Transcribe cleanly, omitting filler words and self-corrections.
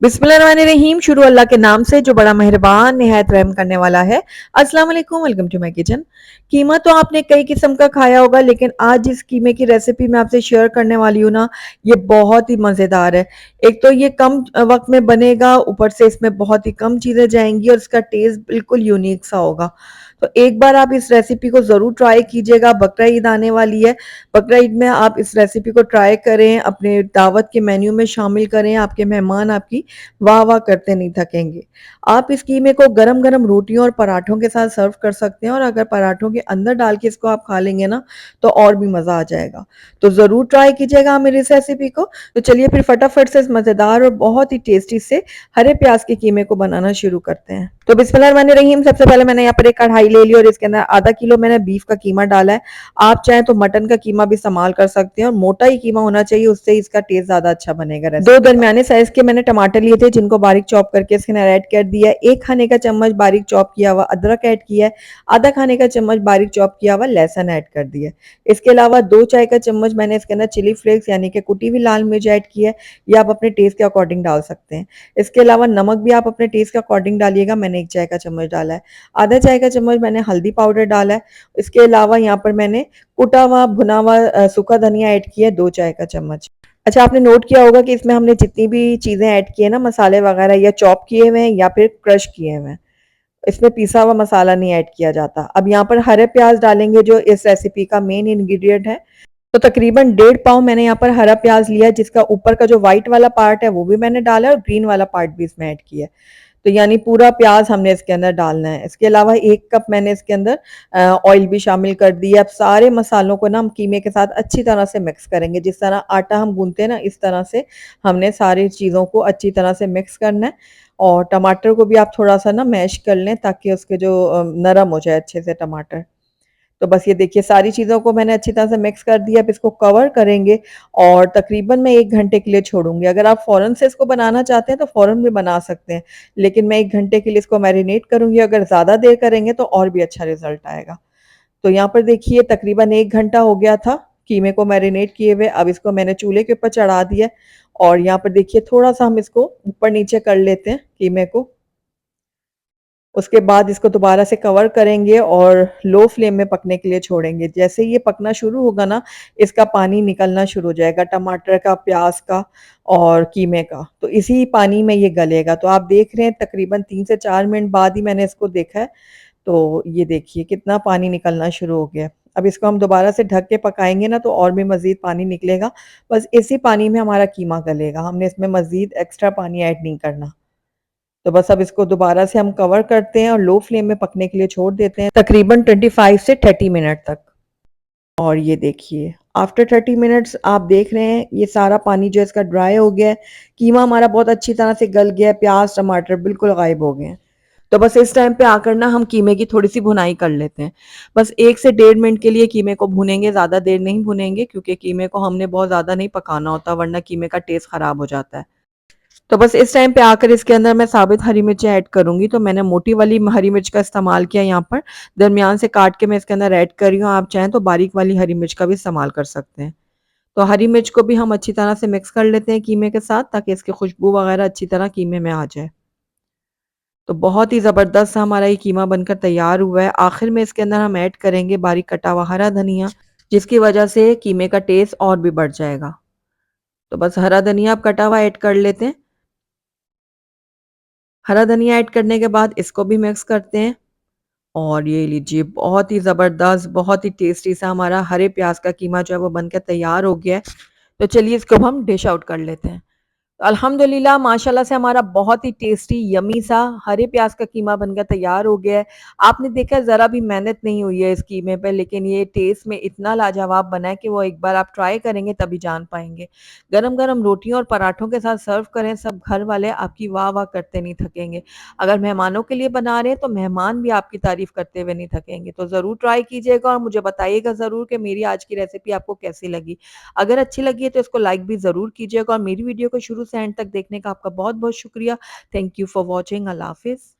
बिस्मिल्लाहिर्रहमानिर्रहीम। शुरू अल्लाह के नाम से जो बड़ा मेहरबान निहायत रहम करने वाला है। अस्सलाम वालेकुम, वेलकम टू माय किचन। कीमा तो आपने कई किस्म का खाया होगा, लेकिन आज जिस कीमे की रेसिपी मैं आपसे शेयर करने वाली हूँ ना, ये बहुत ही मज़ेदार है। एक तो ये कम वक्त में बनेगा, ऊपर से इसमें बहुत ही कम चीज़ें जाएंगी और इसका टेस्ट बिल्कुल यूनिक सा होगा। तो एक बार आप इस रेसिपी को ज़रूर ट्राई कीजिएगा। बकरा ईद आने वाली है, बकरा ईद में आप इस रेसिपी को ट्राई करें, अपने दावत के मेन्यू में शामिल करें। आपके मेहमान आपकी वाह वाह करते नहीं थकेंगे। आप इस कीमे को गरम गरम रोटियों और पराठों के साथ सर्व कर सकते हैं, और अगर पराठों के अंदर डाल के इसको आप खा लेंगे ना, तो और भी मज़ा आ जाएगा। तो ज़रूर ट्राई कीजिएगा मेरी इस रेसिपी को। तो चलिए फिर फटाफट से इस मज़ेदार और बहुत ही टेस्टी से हरे प्याज के कीमे को बनाना शुरू करते हैं। तो बिस्मिल्लाहिर्रहमानिर्रहीम। सबसे पहले मैंने यहाँ पर एक कढ़ाई ले ली और इसके अंदर आधा किलो मैंने बीफ का कीमा डाला है। आप चाहें तो मटन का कीमा भी इस्तेमाल कर सकते हैं, और मोटा ही कीमा होना चाहिए, उससे इसका टेस्ट ज़्यादा अच्छा बनेगा। दो दरमियाने साइज के मैंने टमाटर लिए थे, जिनको बारीक चॉप करके इसके अंदर ऐड कर दिया है। 1 खाने का चम्मच बारीक चॉप किया हुआ अदरक ऐड किया है। आधा खाने का चम्मच बारीक चॉप किया हुआ लहसुन ऐड कर दिया है। इसके अलावा 2 चाय का चम्मच मैंने इसके अंदर चिली फ्लेक्स यानी कि कुटी हुई लाल मिर्च ऐड की है। ये आप अपने टेस्ट के अकॉर्डिंग डाल सकते हैं। इसके अलावा नमक भी आप अपने टेस्ट के अकॉर्डिंग डालिएगा। मैंने 1 चाय का चम्मच डाला है। आधा चाय का चम्मच मैंने हल्दी पाउडर डाला है। इसके अलावा यहाँ पर मैंने कुटा हुआ भुना हुआ सूखा धनिया ऐड किया है 2 चाय का चम्मच। अच्छा, आपने नोट किया होगा कि इसमें हमने जितनी भी चीज़ें ऐड की है ना, मसाले वगैरह, या चॉप किए हुए हैं या फिर क्रश किए हुए हैं। इसमें पिसा हुआ मसाला नहीं ऐड किया जाता। अब यहाँ पर हरे प्याज डालेंगे, जो इस रेसिपी का मेन इंग्रेडिएंट है। तो तकरीबन 1.5 पाव मैंने यहाँ पर हरा प्याज लिया है, जिसका ऊपर का जो व्हाइट वाला पार्ट है वो भी मैंने डाला है, और ग्रीन वाला पार्ट भी इसमें ऐड किया है। तो यानी पूरा प्याज हमने इसके अंदर डालना है। इसके अलावा 1 कप मैंने इसके अंदर ऑयल भी शामिल कर दिया। अब सारे मसालों को ना हम कीमे के साथ अच्छी तरह से मिक्स करेंगे। जिस तरह आटा हम गूंथते हैं ना, इस तरह से हमने सारी चीज़ों को अच्छी तरह से मिक्स करना है। और टमाटर को भी आप थोड़ा सा ना मैश कर लें, ताकि उसके जो नरम हो जाए अच्छे से टमाटर। तो बस ये देखिए, सारी चीज़ों को मैंने अच्छी तरह से मिक्स कर दिया। अब इसको कवर करेंगे और तकरीबन मैं 1 घंटे के लिए छोड़ूँगी। अगर आप फ़ौरन से इसको बनाना चाहते हैं तो फ़ौरन भी बना सकते हैं, लेकिन मैं 1 घंटे के लिए इसको मैरिनेट करूँगी। अगर ज़्यादा देर करेंगे तो और भी अच्छा रिज़ल्ट आएगा। तो यहाँ पर देखिए तकरीबन 1 घंटा हो गया था कीमे को मैरिनेट किए हुए। अब इसको मैंने चूल्हे के ऊपर चढ़ा दिया, और यहाँ पर देखिए थोड़ा-सा हम इसको ऊपर-नीचे कर लेते हैं कीमे को। उसके बाद इसको दोबारा से कवर करेंगे और लो फ्लेम में पकने के लिए छोड़ेंगे। जैसे ही ये पकना शुरू होगा ना, इसका पानी निकलना शुरू हो जाएगा, टमाटर का, प्याज़ का और कीमे का। तो इसी पानी में ये गलेगा। तो आप देख रहे हैं तकरीबन 3 से 4 मिनट बाद ही मैंने इसको देखा है। तो ये देखिए कितना पानी निकलना शुरू हो गया है। अब इसको हम दोबारा से ढक के पकाएँगे ना, तो और भी मज़ीद पानी निकलेगा। बस इसी पानी में हमारा कीमा गलेगा। हमने इसमें मज़ीद एक्स्ट्रा पानी ऐड नहीं करना। तो बस अब इसको दोबारा से हम कवर करते हैं और लो फ्लेम में पकने के लिए छोड़ देते हैं तकरीबन 25 से 30 मिनट तक। और ये देखिए आफ्टर 30 मिनट्स आप देख रहे हैं ये सारा पानी जो है इसका ड्राई हो गया है। कीमा हमारा बहुत अच्छी तरह से गल गया है, प्याज टमाटर बिल्कुल गायब हो गए हैं। तो बस इस टाइम पे आकर ना हम कीमे की थोड़ी सी भुनाई कर लेते हैं। बस 1 से 1.5 मिनट के लिए कीमे को भुनेंगे, ज़्यादा देर नहीं भुनेंगे, क्योंकि कीमे को हमने बहुत ज़्यादा नहीं पकाना होता, वरना कीमे का टेस्ट ख़राब हो जाता है। तो बस इस टाइम पे आकर इसके अंदर मैं साबित हरी मिर्चें ऐड करूँगी। तो मैंने मोटी वाली हरी मिर्च का इस्तेमाल किया यहाँ पर, दरमियान से काट के मैं इसके अंदर ऐड कर रही हूँ। आप चाहें तो बारीक वाली हरी मिर्च का भी इस्तेमाल कर सकते हैं। तो हरी मिर्च को भी हम अच्छी तरह से मिक्स कर लेते हैं कीमे के साथ, ताकि इसकी खुशबू वगैरह अच्छी तरह कीमे में आ जाए। तो बहुत ही ज़बरदस्त हमारा ये कीमा बनकर तैयार हुआ है। आखिर में इसके अंदर हम ऐड करेंगे बारीक कटा हुआ हरा धनिया, जिसकी वजह से कीमे का टेस्ट और भी बढ़ जाएगा। तो बस हरा धनिया आप कटा हुआ ऐड कर लेते हैं। हरा धनिया ऐड करने के बाद इसको भी मिक्स करते हैं, और ये लीजिए बहुत ही ज़बरदस्त, बहुत ही टेस्टी सा हमारा हरे प्याज का कीमा जो है वो बनकर तैयार हो गया है। तो चलिए इसको अब हम डिश आउट कर लेते हैं। अल्हम्दुलिल्लाह माशाल्लाह से हमारा बहुत ही टेस्टी यमी सा हरे प्याज का कीमा बनकर तैयार हो गया है। आपने देखा ज़रा भी मेहनत नहीं हुई है इस कीमे पे, लेकिन ये टेस्ट में इतना लाजवाब बना है कि वो एक बार आप ट्राई करेंगे तभी जान पाएँगे। गरम-गरम रोटियों और पराठों के साथ सर्व करें, सब घर वाले आपकी वाह-वाह करते नहीं थकेंगे। अगर मेहमानों के लिए बना रहे हैं तो मेहमान भी आपकी तारीफ़ करते हुए नहीं थकेंगे। तो ज़रूर ट्राई कीजिएगा और मुझे बताइएगा ज़रूर कि मेरी आज की रेसिपी आपको कैसी लगी। अगर अच्छी लगी है तो इसको लाइक भी ज़रूर कीजिएगा, और मेरी वीडियो को शुरू से एंड तक देखने का आपका बहुत-बहुत शुक्रिया। Thank you for watching. अल्लाह हाफ़िज़।